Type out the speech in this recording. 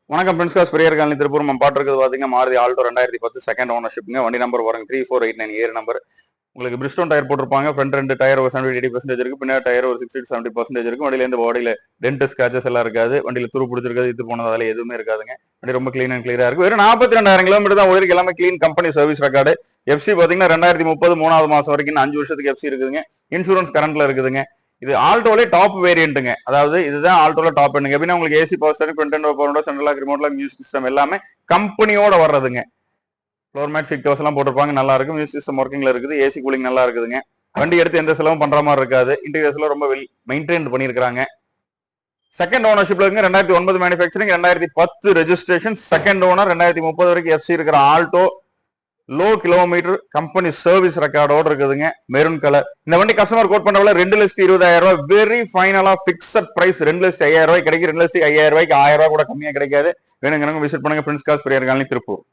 வணக்கம் Prince Cars Periyar colony Tiruppur. நம்ம பாட்டுருக்குது பார்த்தீங்கன்னா மாருதி ஆல்டோ 2010 செகண்ட் ஓனர்ஷிப்ங்க. வண்டி நம்பர் பாருங்க 3489 ஏர் நம்பர். உங்களுக்கு பிரிஸ்டோன் டயர் போட்டிருப்பாங்க. ஃப்ரண்ட் ரெண்டு டயர் ஒரு 70-80% இருக்கு. பின்னாடி டயர் ஒரு 60-70% இருக்கு. வண்டியில இந்த பாடியில டென்ட் ஸ்கிராச்சஸ் எல்லாம் இருக்காது. வண்டியில துரு பிடிச்சிருக்காது, இது போனது அதில் எதுவுமே இருக்காதுங்க. வண்டி ரொம்ப கிளீன் அண்ட் கிளியரா இருக்கு. வெறும் 42,000 கிலோமீட்டர் தான் ஓடிருக்கு. எல்லாமே clean company service record. FC பாத்தீங்கன்னா 2030 3வது மாசம் வரைக்கும் 5 வருஷத்துக்கு எஃப்சி இருக்குதுங்க. இன்சூரன்ஸ் கரண்ட்ல இருக்குதுங்க. இது ஆல்டோலே டாப் வேரியன்ட்டுங்க. அதாவது இதுதான் ஆல்டோல டாப் எண்டுங்க. எப்படின்னா உங்களுக்கு AC power steering, front and power window, central lock, remote lock, music system எல்லாமே கம்பெனியோட வர்றதுங்க. ஃப்ளோர் மேட், சீட் கவர்ஸ் எல்லாம் போட்டிருப்பாங்க, நல்லா இருக்கு. மியூசிக் சிஸ்டம் ஒர்க்கிங்ல இருக்குது. ஏசி கூலிங் நல்லா இருக்குதுங்க. வண்டி எடுத்து எந்த செலவும் பண்ற மாதிரி இருக்காது. இன்டீரியர்ஸ்ல ரொம்ப வெல் மெயின்டைன் பண்ணியிருக்காங்க. செகண்ட் ஓனர்ஷிப்ல இருக்கு. 2009 மேனுஃபேக்சரிங், 2010 ரெஜிஸ்ட்ரேஷன். செகண்ட் ஓனர் 2030 வரைக்கும் எஃப்சி இருக்கிற Alto. Low kilometre company service ரெக்கார்டோட இருக்குதுங்க. Maroon colour. இந்த வண்டி கஸ்டமர் கோட் பண்றவங்க 2,20,000 வெரி ஃபைனலா பிக்சட் பிரைஸ். 2,05,000 கிடைக்கும். 2,05,000 1000 கூட கம்மியா கிடைக்காது. வேணுங்கிறவங்க விசிட் பண்ணுங்க. Prince Cars Periyar colony Tiruppur.